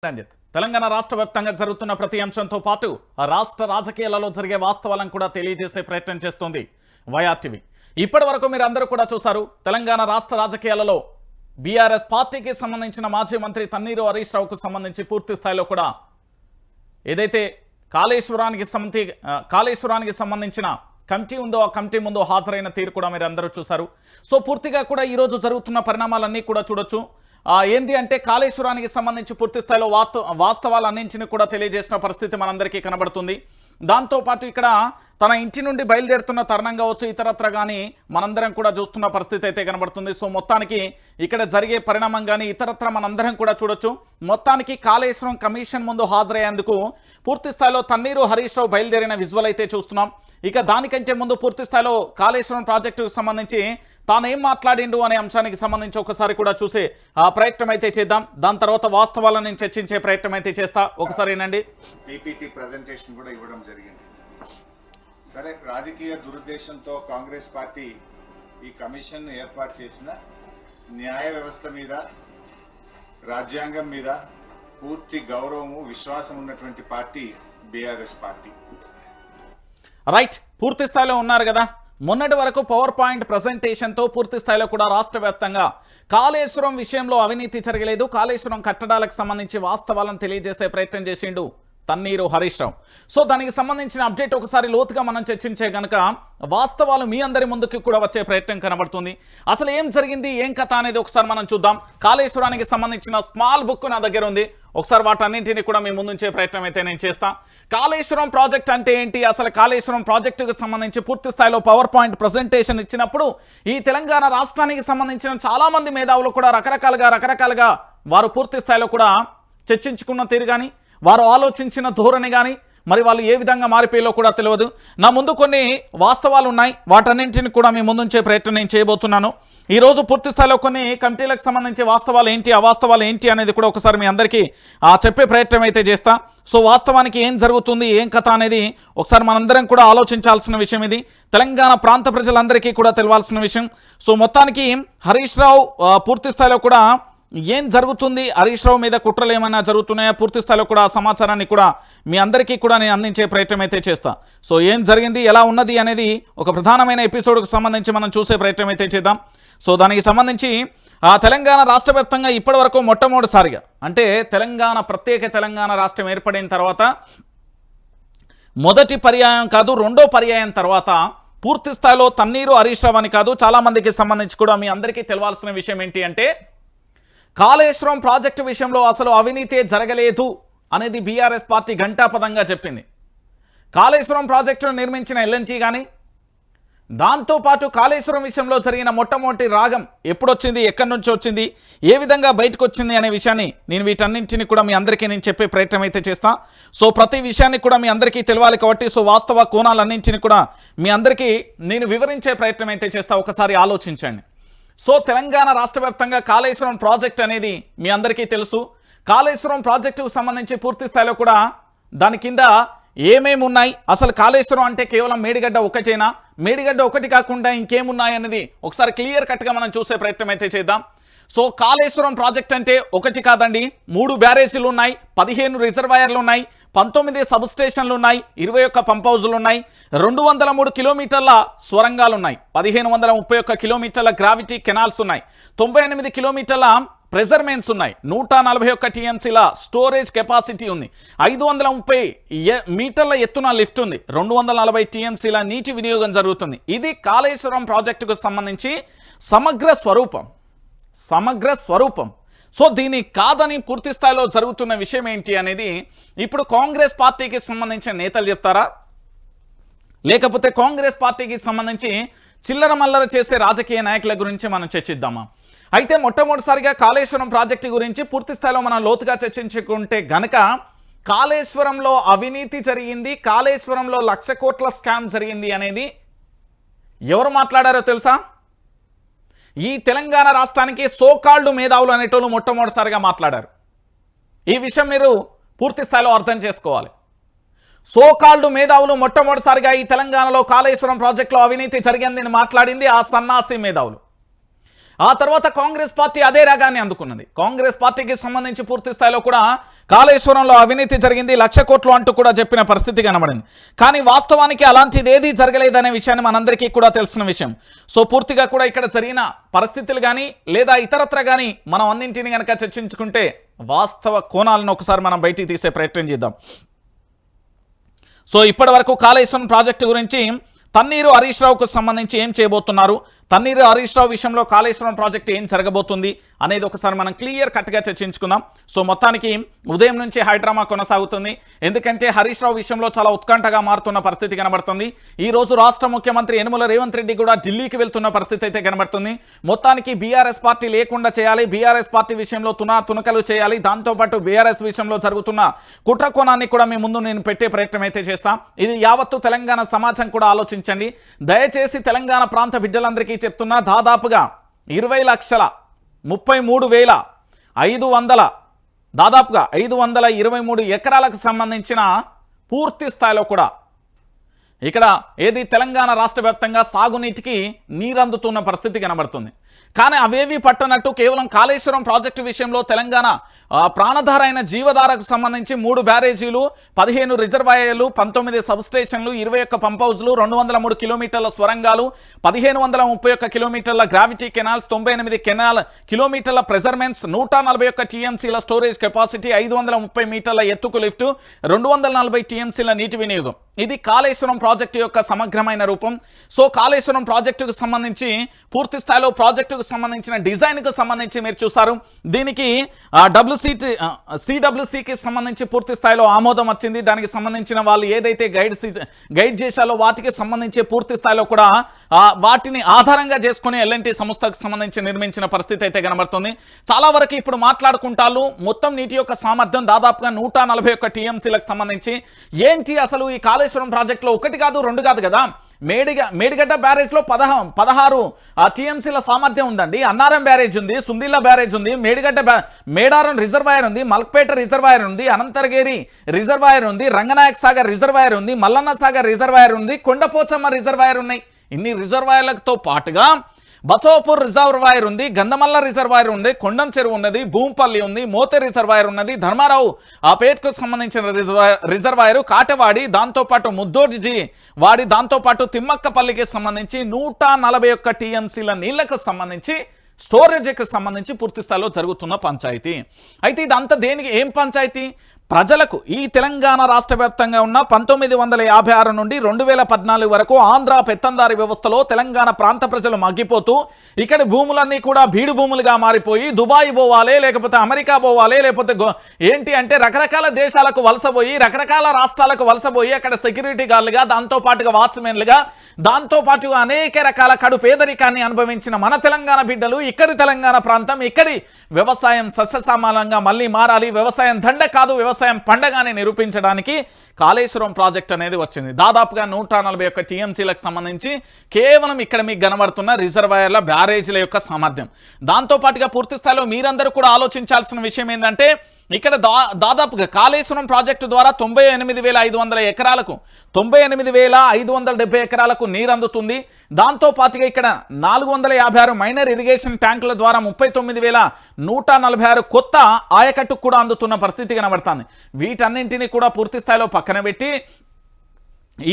రంజిత్ తెలంగాణ రాష్ట్ర వ్యాప్తంగా జరుగుతున్న ప్రతి అంశంతో పాటు ఆ రాష్ట్ర రాజకీయాలలో జరిగే వాస్తవాలను కూడా తెలియజేసే ప్రయత్నం చేస్తోంది వైఆర్టీవీ. ఇప్పటి వరకు మీరు అందరూ కూడా చూశారు, తెలంగాణ రాష్ట్ర రాజకీయాలలో బీఆర్ఎస్ పార్టీకి సంబంధించిన మాజీ మంత్రి తన్నీరు హరీష్ రావుకు సంబంధించి పూర్తి స్థాయిలో కూడా ఏదైతే కాళేశ్వరానికి సంబంధించిన కమిటీ ఉందో ఆ కమిటీ ముందు హాజరైన తీరు కూడా మీరు అందరూ చూశారు. సో పూర్తిగా కూడా ఈరోజు జరుగుతున్న పరిణామాలన్నీ కూడా చూడొచ్చు. ఏంది అంటే కాళేశ్వరానికి సంబంధించి పూర్తి స్థాయిలో వాస్తవాలన్నింటిని కూడా తెలియజేసిన పరిస్థితి మనందరికీ కనబడుతుంది. దాంతోపాటు ఇక్కడ తన ఇంటి నుండి బయలుదేరుతున్న తరుణం కావచ్చు, ఇతరత్ర కానీ మనందరం కూడా చూస్తున్న పరిస్థితి అయితే కనబడుతుంది. సో మొత్తానికి ఇక్కడ జరిగే పరిణామం కానీ ఇతరత్ర మనందరం కూడా చూడొచ్చు. మొత్తానికి కాళేశ్వరం కమిషన్ ముందు హాజరయ్యేందుకు పూర్తి స్థాయిలో తన్నీరు హరీష్ రావు బయలుదేరిన విజువల్ అయితే చూస్తున్నాం. ఇక దానికంటే ముందు పూర్తి స్థాయిలో కాళేశ్వరం ప్రాజెక్టుకు సంబంధించి తానేం మాట్లాడిండు అనే అంశానికి సంబంధించి ఒకసారి కూడా చూసే ప్రయత్నం అయితే చేద్దాం. దాని తర్వాత వాస్తవాలను చర్చించే ప్రయత్నం అయితే చేస్తా. ఒకసారి ఏనండి పీపీటీ ప్రెజెంటేషన్ కూడా ఇవ్వడం జరిగింది. సరే, రాజకీయ దురుద్దేశంతో కాంగ్రెస్ పార్టీ ఈ కమిషన్ ఏర్పాటు చేసిన న్యాయ వ్యవస్థ మీద, రాజ్యాంగం మీద పూర్తి గౌరవము, విశ్వాసం ఉన్నటువంటి పార్టీ బీఆర్ఎస్ పార్టీ. రైట్, పూర్తి స్థాయిలో ఉన్నారు కదా. మొన్నటి వరకు పవర్ పాయింట్ ప్రజెంటేషన్తో పూర్తి స్థాయిలో కూడా రాష్ట్ర వ్యాప్తంగా కాళేశ్వరం విషయంలో అవినీతి జరగలేదు, కాళేశ్వరం కట్టడాలకు సంబంధించి వాస్తవాలను తెలియజేసే ప్రయత్నం చేసిండు తన్నీరు హరీష్ రావు. సో దానికి సంబంధించిన అప్డేట్ ఒకసారి లోతుగా మనం చర్చించే గనక వాస్తవాలు మీ అందరి ముందుకి కూడా వచ్చే ప్రయత్నం కనబడుతుంది. అసలు ఏం జరిగింది, ఏం కథ అనేది ఒకసారి మనం చూద్దాం. కాళేశ్వరానికి సంబంధించిన స్మాల్ బుక్ నా దగ్గర ఉంది, ఒకసారి వాటన్నింటినీ కూడా మీ ముందుంచే ప్రయత్నం అయితే నేను చేస్తా. కాళేశ్వరం ప్రాజెక్ట్ అంటే ఏంటి, అసలు కాళేశ్వరం ప్రాజెక్టుకు సంబంధించి పూర్తి స్థాయిలో పవర్ పాయింట్ ప్రజెంటేషన్ ఇచ్చినప్పుడు ఈ తెలంగాణ రాష్ట్రానికి సంబంధించిన చాలా మంది మేధావులు కూడా రకరకాలుగా వారు పూర్తి స్థాయిలో కూడా చర్చించుకున్న తీరు కానీ, వారు ఆలోచించిన ధోరణి కానీ, మరి వాళ్ళు ఏ విధంగా మారిపోయేలో కూడా తెలియదు. నా ముందు కొన్ని వాస్తవాలు ఉన్నాయి, వాటన్నింటిని కూడా మీ ముందుంచే ప్రయత్నం నేను చేయబోతున్నాను. ఈరోజు పూర్తి స్థాయిలో కొన్ని కమిటీలకు సంబంధించి వాస్తవాలు ఏంటి, అవాస్తవాలు ఏంటి అనేది కూడా ఒకసారి మీ అందరికీ చెప్పే ప్రయత్నం అయితే చేస్తా. సో వాస్తవానికి ఏం జరుగుతుంది, ఏం కథ అనేది ఒకసారి మనందరం కూడా ఆలోచించాల్సిన విషయం. ఇది తెలంగాణ ప్రాంత ప్రజలందరికీ కూడా తెలియాల్సిన విషయం. సో మొత్తానికి హరీష్ రావు పూర్తి స్థాయిలో కూడా ఏం జరుగుతుంది, హరీష్ రావు మీద కుట్రలు ఏమైనా జరుగుతున్నాయా, పూర్తి స్థాయిలో కూడా ఆ సమాచారాన్ని కూడా మీ అందరికీ కూడా నేను అందించే ప్రయత్నం అయితే చేస్తా. సో ఏం జరిగింది, ఎలా ఉన్నది అనేది ఒక ప్రధానమైన ఎపిసోడ్కు సంబంధించి మనం చూసే ప్రయత్నం అయితే చేద్దాం. సో దానికి సంబంధించి తెలంగాణ రాష్ట్ర వ్యాప్తంగా ఇప్పటి వరకు మొట్టమొదటిసారిగా, అంటే ప్రత్యేక తెలంగాణ రాష్ట్రం ఏర్పడిన తర్వాత మొదటి పర్యాయం కాదు, రెండో పర్యాయం తర్వాత పూర్తి స్థాయిలో తన్నీరు హరీష్ రావు అని కాదు, చాలామందికి సంబంధించి కూడా మీ అందరికీ తెలియాల్సిన విషయం ఏంటి అంటే కాళేశ్వరం ప్రాజెక్టు విషయంలో అసలు అవినీతి జరగలేదు అనేది బీఆర్ఎస్ పార్టీ ఘంటాపదంగా చెప్పింది. కాళేశ్వరం ప్రాజెక్టును నిర్మించిన ఎల్ఎన్జీ కానీ, దాంతోపాటు కాళేశ్వరం విషయంలో జరిగిన మొట్టమొదటి రాగం ఎప్పుడొచ్చింది, ఎక్కడి నుంచి వచ్చింది, ఏ విధంగా బయటకు వచ్చింది అనే విషయాన్ని నేను వీటన్నింటినీ కూడా మీ అందరికీ నేను చెప్పే ప్రయత్నం అయితే చేస్తా. సో ప్రతి విషయాన్ని కూడా మీ అందరికీ తెలియాలి కాబట్టి సో వాస్తవ కోణాలన్నింటినీ కూడా మీ అందరికీ నేను వివరించే ప్రయత్నం అయితే చేస్తా. ఒకసారి ఆలోచించండి. సో తెలంగాణ రాష్ట్ర వ్యాప్తంగా కాళేశ్వరం ప్రాజెక్ట్ అనేది మీ అందరికీ తెలుసు. కాళేశ్వరం ప్రాజెక్టుకు సంబంధించి పూర్తి స్థాయిలో కూడా దాని కింద ఏమేమి ఉన్నాయి, అసలు కాళేశ్వరం అంటే కేవలం మేడిగడ్డ ఒకటేనా, మేడిగడ్డ ఒకటి కాకుండా ఇంకేమున్నాయి అనేది ఒకసారి క్లియర్ కట్గా మనం చూసే ప్రయత్నం అయితే చేద్దాం. సో కాళేశ్వరం ప్రాజెక్ట్ అంటే ఒకటి కాదండి, 3 బ్యారేజీలు ఉన్నాయి, 15 రిజర్వాయర్లు ఉన్నాయి, 19 సబ్ స్టేషన్లు ఉన్నాయి, 21 పంప్ హౌజులు ఉన్నాయి, 203 కిలోమీటర్ల స్వరంగాలు ఉన్నాయి, 1531 కిలోమీటర్ల గ్రావిటీ కెనాల్స్ ఉన్నాయి, 98 కిలోమీటర్ల ప్రెజర్మెంట్స్ ఉన్నాయి, 141 టీఎంసీల స్టోరేజ్ కెపాసిటీ ఉంది, 530 మీటర్ల ఎత్తున లిఫ్ట్ ఉంది, 240 టీఎంసీల నీటి వినియోగం జరుగుతుంది. ఇది కాళేశ్వరం ప్రాజెక్టుకు సంబంధించి సమగ్ర స్వరూపం. సో దీని కాదని పూర్తి స్థాయిలో జరుగుతున్న విషయం ఏంటి అనేది ఇప్పుడు కాంగ్రెస్ పార్టీకి సంబంధించిన నేతలు చెప్తారా, లేకపోతే కాంగ్రెస్ పార్టీకి సంబంధించి చిల్లర మల్లర చేసే రాజకీయ నాయకుల గురించి మనం చర్చిద్దామా? అయితే మొట్టమొదటిసారిగా కాళేశ్వరం ప్రాజెక్టు గురించి పూర్తి స్థాయిలో మనం లోతుగా చర్చించుకుంటే గనక కాళేశ్వరంలో అవినీతి జరిగింది, కాళేశ్వరంలో 1,00,000 కోట్ల స్కామ్ జరిగింది అనేది ఎవరు మాట్లాడారో తెలుసా? ఈ తెలంగాణ రాష్ట్రానికి సోకాల్డ్ మేధావులు అనేటోళ్ళు మొట్టమొదటిసారిగా మాట్లాడారు. ఈ విషయం మీరు పూర్తి స్థాయిలో అర్థం చేసుకోవాలి. సోకాల్డ్ మేధావులు మొట్టమొదటిసారిగా ఈ తెలంగాణలో కాళేశ్వరం ప్రాజెక్టులో అవినీతి జరిగిందని మాట్లాడింది ఆ సన్నాసి మేధావులు. ఆ తర్వాత కాంగ్రెస్ పార్టీ అదే రాగాన్ని అందుకున్నది. కాంగ్రెస్ పార్టీకి సంబంధించి పూర్తి స్థాయిలో కూడా కాళేశ్వరంలో అవినీతి జరిగింది, 1,00,000 కోట్లు అంటూ కూడా చెప్పిన పరిస్థితి కనబడింది. కానీ వాస్తవానికి అలాంటిది ఏదీ జరగలేదనే విషయాన్ని మనందరికీ కూడా తెలిసిన విషయం. సో పూర్తిగా కూడా ఇక్కడ జరిగిన పరిస్థితులు కానీ లేదా ఇతరత్ర కానీ మనం అన్నింటినీ కనుక చర్చించుకుంటే వాస్తవ కోణాలను ఒకసారి మనం బయటికి తీసే ప్రయత్నం చేద్దాం. సో ఇప్పటి వరకు కాళేశ్వరం ప్రాజెక్టు గురించి తన్నీరు హరీష్ రావుకు సంబంధించి ఏం చేయబోతున్నారు, తన్నీరు హరీష్ రావు విషయంలో కాళేశ్వరం ప్రాజెక్టు ఏం జరగబోతుంది అనేది ఒకసారి మనం క్లియర్ కట్గా చర్చించుకుందాం. సో మొత్తానికి ఉదయం నుంచి హైడ్రామా కొనసాగుతుంది. ఎందుకంటే హరీష్ రావు విషయంలో చాలా ఉత్కంఠగా మారుతున్న పరిస్థితి కనబడుతుంది. ఈ రోజు రాష్ట్ర ముఖ్యమంత్రి యనమల రేవంత్ రెడ్డి కూడా ఢిల్లీకి వెళ్తున్న పరిస్థితి అయితే కనబడుతుంది. మొత్తానికి బీఆర్ఎస్ పార్టీ లేకుండా చేయాలి, బీఆర్ఎస్ పార్టీ విషయంలో తునకలు చేయాలి, దాంతోపాటు బీఆర్ఎస్ విషయంలో జరుగుతున్న కుట్ర కోణాన్ని కూడా మీ ముందు నేను పెట్టే ప్రయత్నం అయితే చేస్తాం. ఇది యావత్తు తెలంగాణ సమాజం కూడా ఆలోచించండి. దయచేసి తెలంగాణ ప్రాంత బిడ్డలందరికీ చెప్తున్నా, దాదాపుగా 20,33,500 దాదాపుగా 523 ఎకరాలకు సంబంధించిన పూర్తి స్థాయిలో కూడా ఇక్కడ ఏది తెలంగాణ రాష్ట్ర వ్యాప్తంగా సాగునీటికి నీరందుతున్న పరిస్థితి కనబడుతుంది. కానీ అవేవి పట్టనట్టు కేవలం కాళేశ్వరం ప్రాజెక్టు విషయంలో తెలంగాణ ప్రాణధార అయిన జీవధారకు సంబంధించి 3 బ్యారేజీలు, 15 రిజర్వాయర్లు, 19 సబ్స్టేషన్లు, 21 పంప్ హౌజ్లు, 203 కిలోమీటర్ల స్వరంగాలు, 1531 కిలోమీటర్ల గ్రావిటీ కెనాల్స్, 98 కిలోమీటర్ల ప్రెజర్మెంట్స్, 141 టీఎంసీల స్టోరేజ్ కెపాసిటీ, 530 మీటర్ల ఎత్తుకు లిఫ్ట్, 240 టీఎంసీల నీటి వినియోగం. ఇది కాళేశ్వరం ప్రాజెక్టు యొక్క సమగ్రమైన రూపం. సో కాళేశ్వరం ప్రాజెక్టుకు సంబంధించి పూర్తి స్థాయిలో ప్రాజెక్టుకు సంబంధించిన డిజైన్కు సంబంధించి మీరు చూసారు. దీనికి సిడబ్ల్యూసికి సంబంధించి పూర్తి స్థాయిలో ఆమోదం వచ్చింది. దానికి సంబంధించిన వాళ్ళు ఏదైతే గైడ్ చేశారో వాటికి సంబంధించి పూర్తి స్థాయిలో కూడా వాటిని ఆధారంగా చేసుకుని ఎల్ఎన్టీ సంస్థకు సంబంధించి నిర్మించిన పరిస్థితి అయితే కనబడుతుంది. చాలా వరకు ఇప్పుడు మాట్లాడుకుంటారు మొత్తం నీటి యొక్క సామర్థ్యం దాదాపుగా 141 టీఎంసీలకు సంబంధించి. ఏంటి అసలు ఈ కాళేశ్వరం ప్రాజెక్టులో 1 కాదు 2 కాదు కదా, మేడిగడ్డ బ్యారేజ్లో 16 టీఎంసీల సామర్థ్యం ఉందండి. అన్నారం బ్యారేజ్ ఉంది, సుందిల్లా బ్యారేజ్ ఉంది, మేడారం రిజర్వాయర్ ఉంది, మల్క్పేట రిజర్వాయర్ ఉంది, అనంతరగిరి రిజర్వాయర్ ఉంది, రంగనాయక్ సాగర్ రిజర్వాయర్ ఉంది, మల్లన్న సాగర్ రిజర్వాయర్ ఉంది, కొండపోచమ్మ రిజర్వాయర్ ఉన్నాయి. ఇన్ని రిజర్వాయర్లతో పాటుగా బసవపూర్ రిజర్వాయర్ ఉంది, గంధమల్ల రిజర్వాయర్ ఉంది, కొండం చెరువు ఉన్నది, భూంపల్లి ఉంది, మోతే రిజర్వాయర్ ఉన్నది, ధర్మారావు పేట్కు సంబంధించిన రిజర్వాయరు, కాటవాడి, దాంతోపాటు ముద్దోజీ వాడి, దాంతోపాటు తిమ్మక్కపల్లికి సంబంధించి 141 టీఎంసీల నీళ్లకు సంబంధించి స్టోరేజ్కి సంబంధించి పూర్తి స్థాయిలో జరుగుతున్న పంచాయతీ. అయితే ఇదంతా దేనికి ఏం పంచాయతీ? ప్రజలకు ఈ తెలంగాణ రాష్ట్ర వ్యాప్తంగా ఉన్న 1956 నుండి 2014 వరకు ఆంధ్ర పెత్తందారి వ్యవస్థలో తెలంగాణ ప్రాంత ప్రజలు మగ్గిపోతూ ఇక్కడ భూములన్నీ కూడా బీడు భూములుగా మారిపోయి దుబాయ్ పోవాలి, లేకపోతే అమెరికా పోవాలి, లేకపోతే ఏంటి అంటే రకరకాల దేశాలకు వలసపోయి రకరకాల రాష్ట్రాలకు వలసపోయి అక్కడ సెక్యూరిటీ గార్డులుగా, దాంతోపాటుగా వాచ్మెన్లుగా, దాంతోపాటుగా అనేక రకాల కడు పేదరికాన్ని అనుభవించిన మన తెలంగాణ బిడ్డలు ఇక్కడి తెలంగాణ ప్రాంతం, ఇక్కడి వ్యవసాయం సస్యశ్యామలంగా మళ్ళీ మారాలి, వ్యవసాయం దండ కాదు వ్యవసాయం పండగానే నిరూపించడానికి కాళేశ్వరం ప్రాజెక్ట్ అనేది వచ్చింది. దాదాపుగా 141 టీఎంసీలకు సంబంధించి కేవలం ఇక్కడ మీకు కనబడుతున్న రిజర్వాయర్ల బ్యారేజీల యొక్క సామర్థ్యం. దాంతోపాటుగా పూర్తి స్థాయిలో మీరందరూ కూడా ఆలోచించాల్సిన విషయం ఏంటంటే ఇక్కడ దాదాపుగా కాళేశ్వరం ప్రాజెక్టు ద్వారా 98,500 ఎకరాలకు 98,570 ఎకరాలకు నీరు అందుతుంది. దాంతోపాటుగా ఇక్కడ 456 మైనర్ ఇరిగేషన్ ట్యాంకుల ద్వారా 39,146 కొత్త ఆయకట్టుకు కూడా అందుతున్న పరిస్థితి కనబడుతుంది. వీటన్నింటినీ కూడా పూర్తి స్థాయిలో పక్కన పెట్టి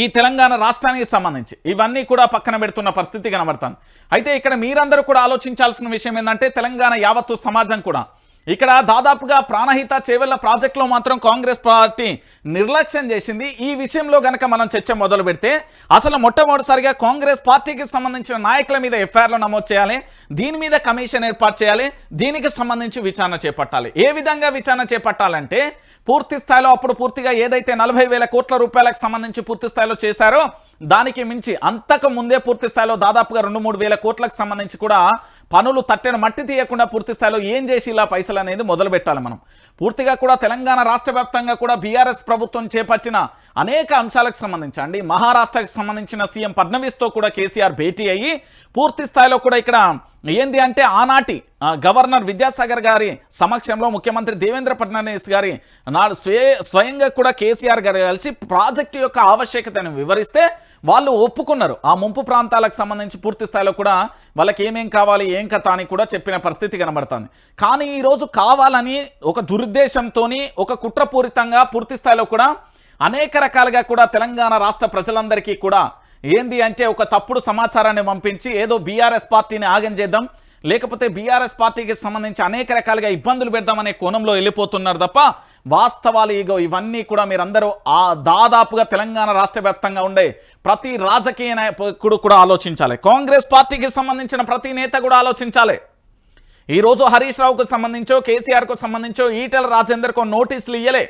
ఈ తెలంగాణ రాష్ట్రానికి సంబంధించి ఇవన్నీ కూడా పక్కన పెడుతున్న పరిస్థితి కనబడుతుంది. అయితే ఇక్కడ మీరందరూ కూడా ఆలోచించాల్సిన విషయం ఏంటంటే తెలంగాణ యావత్తు సమాజం కూడా ఇక్కడ దాదాపుగా ప్రాణహిత చేవెళ్ల ప్రాజెక్టులో మాత్రం కాంగ్రెస్ పార్టీ నిర్లక్ష్యం చేసింది. ఈ విషయంలో గనక మనం చర్చ మొదలు పెడితే అసలు మొట్టమొదటిసారిగా కాంగ్రెస్ పార్టీకి సంబంధించిన నాయకుల మీద ఎఫ్ఐఆర్లు నమోదు చేయాలి, దీని మీద కమిషన్ ఏర్పాటు చేయాలి, దీనికి సంబంధించి విచారణ చేపట్టాలి. ఏ విధంగా విచారణ చేపట్టాలంటే పూర్తి స్థాయిలో అప్పుడు పూర్తిగా ఏదైతే 40,000 కోట్ల రూపాయలకు సంబంధించి పూర్తి స్థాయిలో చేశారో దానికి మించి అంతకు ముందే పూర్తి స్థాయిలో దాదాపుగా 2-3 వేల కోట్లకు సంబంధించి కూడా పనులు తట్టెన మట్టి తీయకుండా పూర్తి స్థాయిలో ఏం చేసి ఇలా పైసలు అనేది మొదలు పెట్టాలి. మనం పూర్తిగా కూడా తెలంగాణ రాష్ట్ర వ్యాప్తంగా కూడా బీఆర్ఎస్ ప్రభుత్వం చేపట్టిన అనేక అంశాలకు సంబంధించి అండి మహారాష్ట్రకు సంబంధించిన సీఎం ఫడ్నవీస్తో కూడా కేసీఆర్ భేటీ అయ్యి పూర్తి స్థాయిలో కూడా ఇక్కడ ఏంది అంటే ఆనాటి గవర్నర్ విద్యాసాగర్ గారి సమక్షంలో ముఖ్యమంత్రి దేవేంద్ర ఫడ్నవీస్ గారి నాడు స్వయంగా కూడా కేసీఆర్ గారు కలిసి ప్రాజెక్టు యొక్క ఆవశ్యకతను వివరిస్తే వాళ్ళు ఒప్పుకున్నారు. ఆ ముంపు ప్రాంతాలకు సంబంధించి పూర్తి స్థాయిలో కూడా వాళ్ళకి ఏమేం కావాలి ఏం కథ అని కూడా చెప్పిన పరిస్థితి కనబడుతుంది. కానీ ఈరోజు కావాలని ఒక దురుద్దేశంతో ఒక కుట్రపూరితంగా పూర్తి స్థాయిలో కూడా అనేక రకాలుగా కూడా తెలంగాణ రాష్ట్ర ప్రజలందరికీ కూడా ఏంది అంటే ఒక తప్పుడు సమాచారాన్ని పంపించి ఏదో బీఆర్ఎస్ పార్టీని ఆగం చేద్దాం, లేకపోతే బీఆర్ఎస్ పార్టీకి సంబంధించి అనేక రకాలుగా ఇబ్బందులు పెడదామనే కోణంలో వెళ్ళిపోతున్నారు తప్ప వాస్తవాలు ఇవన్నీ కూడా మీరందరూ దాదాపుగా తెలంగాణ రాష్ట్ర వ్యాప్తంగా ఉండే ప్రతి రాజకీయ నాయకుడు కూడా ఆలోచించాలి. కాంగ్రెస్ పార్టీకి సంబంధించిన ప్రతి నేత కూడా ఆలోచించాలి. ఈరోజు హరీష్ రావుకు సంబంధించో కేసీఆర్కు సంబంధించో ఈటెల రాజేందర్కు నోటీసులు ఇయ్యలే.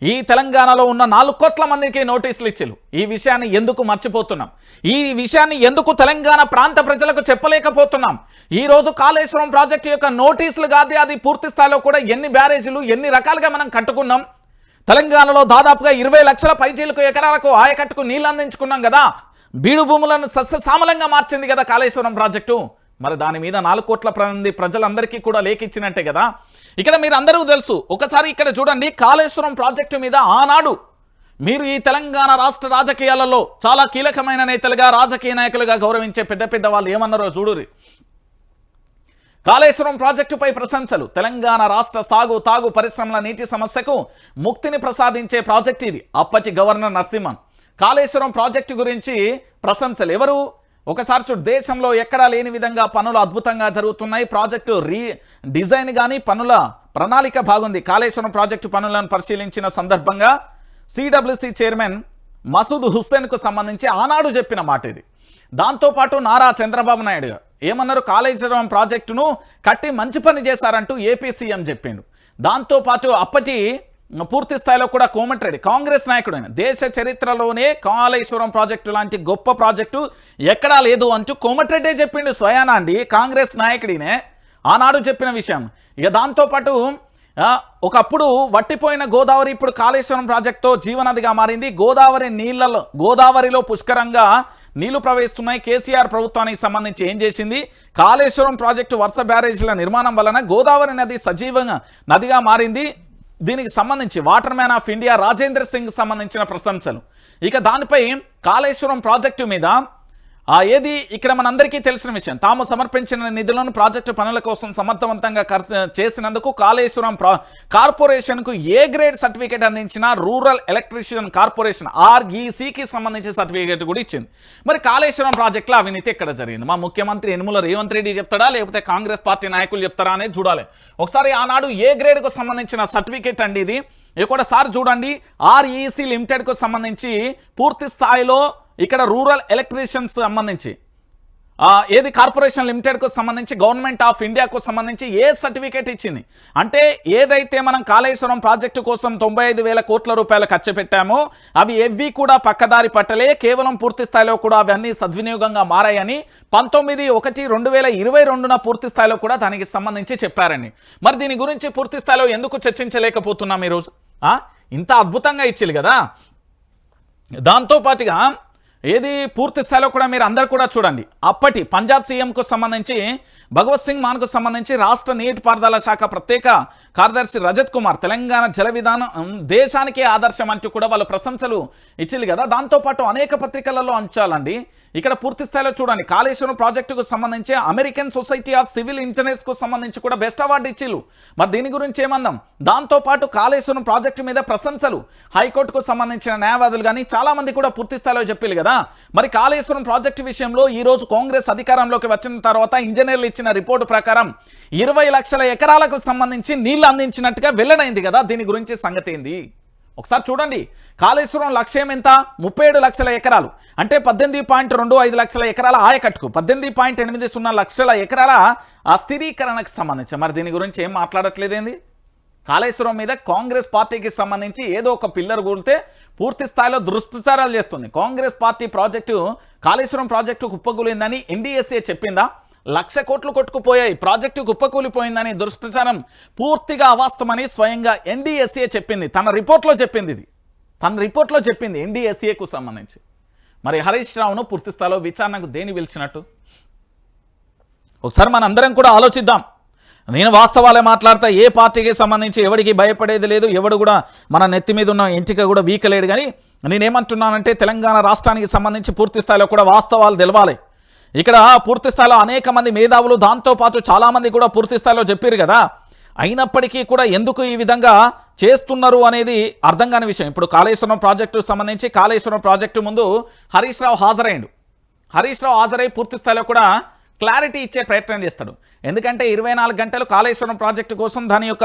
ఈ తెలంగాణలో ఉన్న 4 కోట్ల మందికి నోటీసులు ఇచ్చారు. ఈ విషయాన్ని ఎందుకు మర్చిపోతున్నాం? ఈ విషయాన్ని ఎందుకు తెలంగాణ ప్రాంత ప్రజలకు చెప్పలేకపోతున్నాం? ఈరోజు కాళేశ్వరం ప్రాజెక్టు యొక్క నోటీసులు కాదు, అది పూర్తి స్థాయిలో కూడా ఎన్ని బ్యారేజీలు ఎన్ని రకాలుగా మనం కట్టుకున్నాం. తెలంగాణలో దాదాపుగా 20 లక్షల పైచీలకు ఎకరాలకు ఆయకట్టుకు నీళ్ళు అందించుకున్నాం కదా. బీడు భూములను సస్యశ్యామలంగా మార్చింది కదా కాళేశ్వరం ప్రాజెక్టు. మరి దాని మీద 4 కోట్ల మంది ప్రజలందరికీ కూడా లేఖిచ్చినట్టే కదా. ఇక్కడ మీరు అందరూ తెలుసు, ఒకసారి ఇక్కడ చూడండి, కాళేశ్వరం ప్రాజెక్టు మీద ఆనాడు మీరు ఈ తెలంగాణ రాష్ట్ర రాజకీయాలలో చాలా కీలకమైన నేతలుగా రాజకీయ నాయకులుగా గౌరవించే పెద్ద వాళ్ళు ఏమన్నారో చూడురి. కాళేశ్వరం ప్రాజెక్టుపై ప్రశంసలు. తెలంగాణ రాష్ట్ర సాగు తాగు పరిశ్రమల నీటి సమస్యకు ముక్తిని ప్రసాదించే ప్రాజెక్టు ఇది. అప్పటి గవర్నర్ నరసింహన్ కాళేశ్వరం ప్రాజెక్టు గురించి ప్రశంసలు. ఎవరు? ఒకసారి చూడు, దేశంలో ఎక్కడా లేని విధంగా పనులు అద్భుతంగా జరుగుతున్నాయి. ప్రాజెక్టు డిజైన్ కానీ పనుల ప్రణాళిక బాగుంది. కాళేశ్వరం ప్రాజెక్టు పనులను పరిశీలించిన సందర్భంగా సిడబ్ల్యూసి చైర్మన్ మసూద్ హుస్సేన్కు సంబంధించి ఆనాడు చెప్పిన మాట ఇది. దాంతోపాటు నారా చంద్రబాబు నాయుడు ఏమన్నారు? కాళేశ్వరం ప్రాజెక్టును కట్టి మంచి పని చేశారంటూ ఏపీ సీఎం చెప్పిండు. దాంతోపాటు అప్పటి పూర్తి స్థాయిలో కూడా కోమటిరెడ్డి కాంగ్రెస్ నాయకుడు దేశ చరిత్రలోనే కాళేశ్వరం ప్రాజెక్టు లాంటి గొప్ప ప్రాజెక్టు ఎక్కడా లేదు అంటూ కోమటిరెడ్డి చెప్పిండు స్వయానా అండి, కాంగ్రెస్ నాయకుడినే ఆనాడు చెప్పిన విషయం. ఇక దాంతోపాటు ఒకప్పుడు వట్టిపోయిన గోదావరి ఇప్పుడు కాళేశ్వరం ప్రాజెక్టుతో జీవనదిగా మారింది. గోదావరిలో పుష్కరంగా నీళ్లు ప్రవహిస్తున్నాయి. కేసీఆర్ ప్రభుత్వానికి సంబంధించి ఏం చేసింది? కాళేశ్వరం ప్రాజెక్టు వరుస బ్యారేజీల నిర్మాణం వలన గోదావరి నది సజీవంగా నదిగా మారింది. దీనికి సంబంధించి water man of India Rajendra Singh సంబంధించిన ప్రశంసలు. ఇక దానిపై కాళేశ్వరం ప్రాజెక్టు మీద ఏది ఇక్కడ మనందరికీ తెలిసిన విషయం, తాము సమర్పించిన నిధులను ప్రాజెక్టు పనుల కోసం సమర్థవంతంగా చేసినందుకు కాళేశ్వరం కార్పొరేషన్కు ఏ గ్రేడ్ సర్టిఫికేట్ అందించిన రూరల్ ఎలక్ట్రిషియన్ కార్పొరేషన్ RECకి సంబంధించిన సర్టిఫికేట్ కూడా ఇచ్చింది. మరి కాళేశ్వరం ప్రాజెక్టులో అవినీతి ఎక్కడ జరిగింది? మా ముఖ్యమంత్రి యనుమల రేవంత్ రెడ్డి చెప్తాడా లేకపోతే కాంగ్రెస్ పార్టీ నాయకులు చెప్తారా అనేది చూడాలి. ఒకసారి ఆనాడు ఏ గ్రేడ్కు సంబంధించిన సర్టిఫికేట్ అండి ఇది. ఒకసారి చూడండి, REC లిమిటెడ్కు సంబంధించి పూర్తి స్థాయిలో ఇక్కడ రూరల్ ఎలక్ట్రీషియన్స్ సంబంధించి ఏది కార్పొరేషన్ లిమిటెడ్కు సంబంధించి గవర్నమెంట్ ఆఫ్ ఇండియాకు సంబంధించి ఏ సర్టిఫికేట్ ఇచ్చింది అంటే ఏదైతే మనం కాళేశ్వరం ప్రాజెక్టు కోసం 95,000 కోట్ల రూపాయలు ఖర్చు పెట్టామో అవి ఎవ్వి కూడా పక్కదారి పట్టలే, కేవలం పూర్తి స్థాయిలో కూడా అవన్నీ సద్వినియోగంగా మారాయని 19/1/2022న పూర్తి స్థాయిలో కూడా దానికి సంబంధించి చెప్పారండి. మరి దీని గురించి పూర్తి స్థాయిలో ఎందుకు చర్చించలేకపోతున్నాం ఈరోజు? ఇంత అద్భుతంగా ఇచ్చింది కదా. దాంతోపాటుగా ఏది పూర్తి స్థాయిలో కూడా మీరు అందరు కూడా చూడండి, అప్పటి పంజాబ్ సీఎంకు సంబంధించి భగవత్ సింగ్ మాన్కు సంబంధించి రాష్ట్ర నీటిపారుదల శాఖ ప్రత్యేక కార్యదర్శి రజత్ కుమార్ తెలంగాణ జల విధానం దేశానికే ఆదర్శం అంటూ కూడా వాళ్ళు ప్రశంసలు ఇచ్చింది కదా. దాంతోపాటు అనేక పత్రికలలో అంచాలండి. ఇక్కడ పూర్తి స్థాయిలో చూడండి, కాళేశ్వరం ప్రాజెక్టుకు సంబంధించి అమెరికన్ సొసైటీ ఆఫ్ సివిల్ ఇంజనీర్స్కు సంబంధించి కూడా బెస్ట్ అవార్డు ఇచ్చిళ్ళు. మరి దీని గురించి ఏమందాం? దాంతోపాటు కాళేశ్వరం ప్రాజెక్టు మీద ప్రశంసలు హైకోర్టుకు సంబంధించిన న్యాయవాదులు కానీ చాలామంది కూడా పూర్తి స్థాయిలో చెప్పారు కదా. మరి కాళేశ్వరం ప్రాజెక్టు విషయంలో ఈరోజు కాంగ్రెస్ అధికారంలోకి వచ్చిన తర్వాత ఇంజనీర్లు ఇచ్చిన రిపోర్టు ప్రకారం 20 లక్షల ఎకరాలకు సంబంధించి నీళ్లు అందించినట్టుగా వెల్లడైంది కదా. దీని గురించి సంగతి ఏంది? ఒకసారి చూడండి, కాళేశ్వరం లక్ష్యం ఎంత? 37 లక్షల ఎకరాలు అంటే 18.25 లక్షల ఎకరాల ఆయకట్టుకు 18.80 లక్షల ఎకరాల స్థిరీకరణకు సంబంధించి. మరి దీని గురించి ఏం మాట్లాడట్లేదేంది? కాళేశ్వరం మీద కాంగ్రెస్ పార్టీకి సంబంధించి ఏదో ఒక పిల్లర్ కూలితే పూర్తి స్థాయిలో దుష్ప్రచారాలు చేస్తుంది. Congress party project Kaleshwaram project కుప్పకూలిందని NDSA చెప్పిందా? 1,00,000 కోట్లు కొట్టుకుపోయాయి, ప్రాజెక్టు కుప్పకూలిపోయిందని దుష్ప్రచారం పూర్తిగా అవాస్తవమని స్వయంగా NDSA చెప్పింది, తన రిపోర్ట్లో చెప్పింది. ఇది తన రిపోర్ట్లో చెప్పింది NDSAకు సంబంధించి. మరి హరీష్ రావును పూర్తి స్థాయిలో విచారణకు దేని పిలిచినట్టు ఒకసారి మన అందరం కూడా ఆలోచిద్దాం. నేను వాస్తవాలే మాట్లాడతా, ఏ పార్టీకి సంబంధించి ఎవరికి భయపడేది లేదు, ఎవడు కూడా మన నెత్తి మీద ఉన్న ఎంటిక కూడా వీకలేడు. కానీ నేనేమంటున్నానంటే తెలంగాణ రాష్ట్రానికి సంబంధించి పూర్తి స్థాయిలో కూడా వాస్తవాలు తెలవాలి. ఇక్కడ పూర్తి స్థాయిలో అనేక మంది మేధావులు, దాంతోపాటు చాలామంది కూడా పూర్తి స్థాయిలో చెప్పారు కదా. అయినప్పటికీ కూడా ఎందుకు ఈ విధంగా చేస్తున్నారు అనేది అర్థం కాని విషయం. ఇప్పుడు కాళేశ్వరం ప్రాజెక్టుకు సంబంధించి కాళేశ్వరం ప్రాజెక్టు ముందు హరీష్ రావు హాజరై పూర్తి స్థాయిలో కూడా క్లారిటీ ఇచ్చే ప్రయత్నం చేస్తాడు. ఎందుకంటే 24 గంటలు కాళేశ్వరం ప్రాజెక్టు కోసం, దాని యొక్క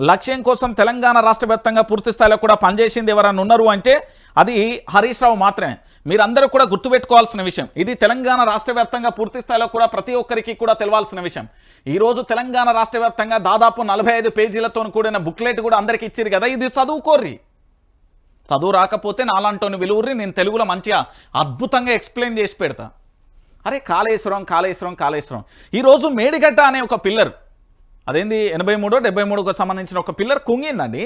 లక్ష్యం కోసం తెలంగాణ రాష్ట్ర వ్యాప్తంగా పూర్తి స్థాయిలో కూడా పనిచేసింది ఎవరైనా ఉన్నారు అంటే అది హరీష్ రావు మాత్రమే. మీరందరూ కూడా గుర్తుపెట్టుకోవాల్సిన విషయం ఇది. తెలంగాణ రాష్ట్ర వ్యాప్తంగా పూర్తి స్థాయిలో కూడా ప్రతి ఒక్కరికి కూడా తెలవాల్సిన విషయం. ఈరోజు తెలంగాణ రాష్ట్ర వ్యాప్తంగా దాదాపు 45 పేజీలతో కూడిన బుక్లెట్ కూడా అందరికి ఇచ్చారు కదా. ఇది చదువుకోర్రి. చదువు రాకపోతే నాలాంటోని విలువుర్రి, నేను తెలుగులో మంచిగా అద్భుతంగా ఎక్స్ప్లెయిన్ చేసి పెడతా. అరే కాళేశ్వరం ఈరోజు మేడిగడ్డ అనే ఒక పిల్లర్, అదేంది 83-73కు సంబంధించిన ఒక పిల్లర్ కుంగిందండి.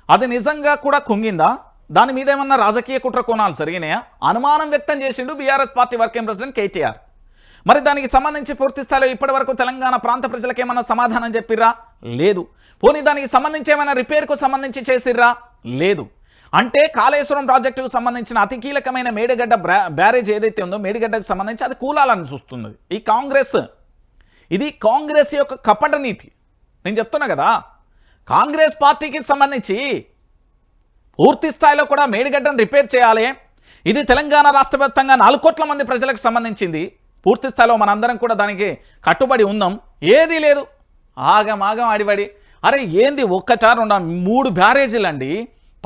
అది నిజంగా కూడా కుంగిందా? దాని మీద ఏమన్నా రాజకీయ కుట్ర కోణాలు జరిగినాయా? అనుమానం వ్యక్తం చేసిండు BRS party working president KTR. మరి దానికి సంబంధించి పూర్తి స్థాయిలో ఇప్పటి వరకు తెలంగాణ ప్రాంత ప్రజలకు ఏమన్నా సమాధానం చెప్పిర్రా? లేదు. పోనీ దానికి సంబంధించి ఏమైనా రిపేర్కు సంబంధించి చేసిర్రా? లేదు. అంటే కాళేశ్వరం ప్రాజెక్టుకు సంబంధించిన అతి కీలకమైన మేడిగడ్డ బ్యారేజ్ ఏదైతే ఉందో మేడిగడ్డకు సంబంధించి అది కూలాలని చూస్తున్నది ఈ కాంగ్రెస్. ఇది కాంగ్రెస్ యొక్క కపట నీతి. నేను చెప్తున్నా కదా, కాంగ్రెస్ పార్టీకి సంబంధించి పూర్తి స్థాయిలో కూడా మేడిగడ్డను రిపేర్ చేయాలి. ఇది తెలంగాణ రాష్ట్ర వ్యాప్తంగా 4 కోట్ల మంది ప్రజలకు సంబంధించింది. పూర్తి స్థాయిలో మనందరం కూడా దానికి కట్టుబడి ఉందాం. ఏదీ లేదు, ఆగమాగం ఆడిబడి. అరే ఏంది ఒక్కటారు 3 బ్యారేజీలు అండి,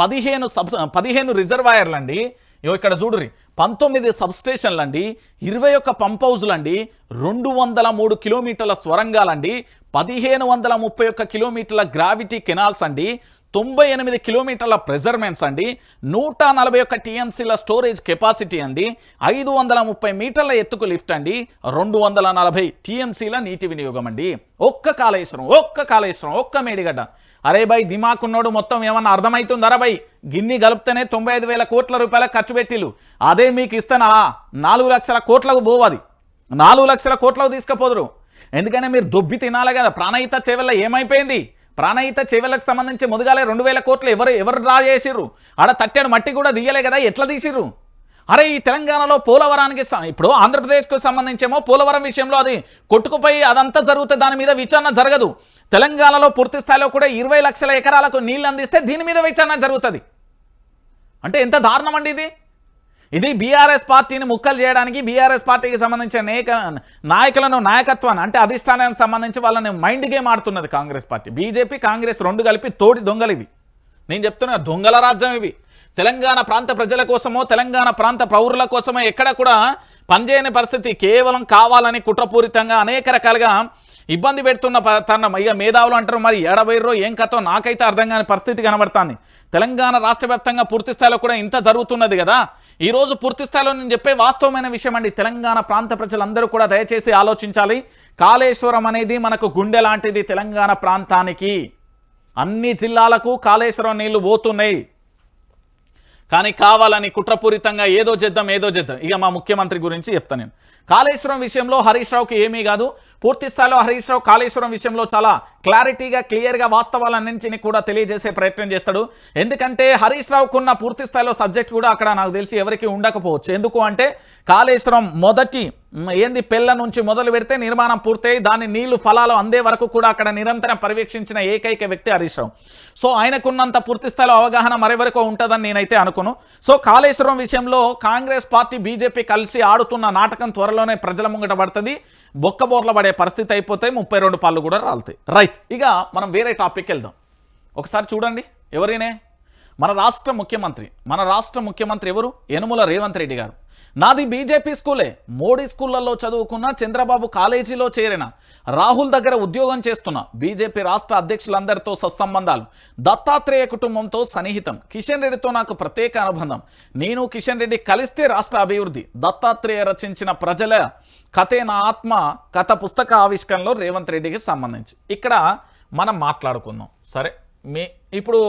15 రిజర్వాయర్లు అండి, ఇక్కడ చూడుర్రి 19 సబ్స్టేషన్లు అండి, 21 పంప్ హౌజులు అండి, 203 కిలోమీటర్ల స్వరంగాలండి, 1531 కిలోమీటర్ల గ్రావిటీ కెనాల్స్ అండి, 98 కిలోమీటర్ల ప్రెజర్మెంట్స్ అండి, 141 టీఎంసీల స్టోరేజ్ కెపాసిటీ అండి, 530 మీటర్ల ఎత్తుకు లిఫ్ట్ అండి, 240 టీఎంసీల నీటి వినియోగం అండి. ఒక్క కాళేశ్వరం ఒక్క మేడిగడ్డ. అరే బై దిమాకున్నోడు మొత్తం ఏమన్నా అర్థమవుతుందరా బై? గిన్ని గలుపుతేనే 95,000 కోట్ల రూపాయల ఖర్చు పెట్టిలు. అదే మీకు ఇస్తానా 4 లక్షల కోట్లకు పోవది, 4 లక్షల కోట్లకు తీసుకుపోదురు. ఎందుకంటే మీరు దొబ్బి తినాలి కదా. ప్రాణహిత చేవెళ్ళ ఏమైపోయింది? ప్రాణహిత చేవెళ్ళకు సంబంధించి ముదుగాలే 2,000 కోట్లు ఎవరు డ్రా చేసిర్రు? ఆడ తట్టెడు మట్టి కూడా తీయలే కదా, ఎట్లా తీసిర్రు? అరే ఈ తెలంగాణలో పోలవరానికి ఇప్పుడు ఆంధ్రప్రదేశ్కు సంబంధించేమో పోలవరం విషయంలో అది కొట్టుకుపోయి అదంతా జరుగుతుంది, దాని మీద విచారణ జరగదు. తెలంగాణలో పూర్తి స్థాయిలో కూడా 20 లక్షల ఎకరాలకు నీళ్ళు అందిస్తే దీని మీద విచారణ జరుగుతుంది. అంటే ఎంత దారుణం అండి ఇది. ఇది బీఆర్ఎస్ పార్టీని ముక్కలు చేయడానికి, బీఆర్ఎస్ పార్టీకి సంబంధించిన నాయకులను నాయకత్వాన్ని అంటే అధిష్టానానికి సంబంధించి వాళ్ళని మైండ్ గేమ్ ఆడుతున్నది కాంగ్రెస్ పార్టీ. బీజేపీ కాంగ్రెస్ 2 కలిపి తోటి దొంగలు ఇవి. నేను చెప్తున్నా దొంగల రాజ్యం ఇవి. తెలంగాణ ప్రాంత ప్రజల కోసమో తెలంగాణ ప్రాంత పౌరుల కోసమో ఎక్కడ కూడా పనిచేయని పరిస్థితి, కేవలం కావాలని కుట్రపూరితంగా అనేక రకాలుగా ఇబ్బంది పెడుతున్న తరుణం. ఇక మేధావులు అంటారు మరి ఏడబైర్రో ఏం కథో నాకైతే అర్థం కాని పరిస్థితి కనబడుతుంది. తెలంగాణ రాష్ట్ర వ్యాప్తంగా పూర్తి స్థాయిలో కూడా ఇంత జరుగుతున్నది కదా. ఈరోజు పూర్తి స్థాయిలో నేను చెప్పే వాస్తవమైన విషయం అండి. తెలంగాణ ప్రాంత ప్రజలందరూ కూడా దయచేసి ఆలోచించాలి. కాళేశ్వరం అనేది మనకు గుండె లాంటిది. తెలంగాణ ప్రాంతానికి అన్ని జిల్లాలకు కాళేశ్వరం నీళ్లు పోతున్నాయి. కానీ కావాలని కుట్రపూరితంగా ఏదో చేద్దాం. ఇక మా ముఖ్యమంత్రి గురించి చెప్తాను నేను. కాళేశ్వరం విషయంలో హరీష్ రావుకి ఏమీ కాదు. పూర్తి స్థాయిలో హరీష్ రావు కాళేశ్వరం విషయంలో చాలా క్లారిటీగా క్లియర్గా వాస్తవాలన్నింటినీ కూడా తెలియజేసే ప్రయత్నం చేస్తాడు. ఎందుకంటే హరీష్ రావుకున్న పూర్తి స్థాయిలో సబ్జెక్ట్ కూడా అక్కడ నాకు తెలిసి ఎవరికి ఉండకపోవచ్చు. ఎందుకు అంటే కాళేశ్వరం పెళ్ళ నుంచి మొదలు పెడితే నిర్మాణం పూర్తయి దాని నీళ్లు ఫలాలు అందే వరకు కూడా అక్కడ నిరంతరం పర్యవేక్షించిన ఏకైక వ్యక్తి హరీష్ రావు. సో ఆయనకున్నంత పూర్తి స్థాయిలో అవగాహన మరెవరికో ఉంటుందని నేనైతే అనుకోను. సో కాళేశ్వరం విషయంలో కాంగ్రెస్ పార్టీ బీజేపీ కలిసి ఆడుతున్న నాటకం త్వరలోనే ప్రజల ముంగట పడుతుంది. బొక్కబోర్ల పడే పరిస్థితి అయిపోతాయి. 32 పాలు కూడా రాలుతాయి. రైట్, ఇక మనం వేరే టాపిక్ వెళ్దాం. ఒకసారి చూడండి ఎవరైనా మన రాష్ట్ర ముఖ్యమంత్రి ఎవరు? యనుమల రేవంత్ రెడ్డి గారు. నాది బీజేపీ స్కూలే, మోడీ స్కూళ్లలో చదువుకున్న, చంద్రబాబు కాలేజీలో చేరిన, రాహుల్ దగ్గర ఉద్యోగం చేస్తున్న, బీజేపీ రాష్ట్ర అధ్యక్షులందరితో సత్సంబంధాలు, దత్తాత్రేయ కుటుంబంతో సన్నిహితం, కిషన్ రెడ్డితో నాకు ప్రత్యేక అనుబంధం, నేను కిషన్ రెడ్డి కలిస్తే రాష్ట్ర అభివృద్ధి, దత్తాత్రేయ రచించిన ప్రజల కథే నా ఆత్మ కథ పుస్తక ఆవిష్కరణలో రేవంత్ రెడ్డికి సంబంధించి ఇక్కడ మనం మాట్లాడుకుందాం. సరే, ఇప్పుడు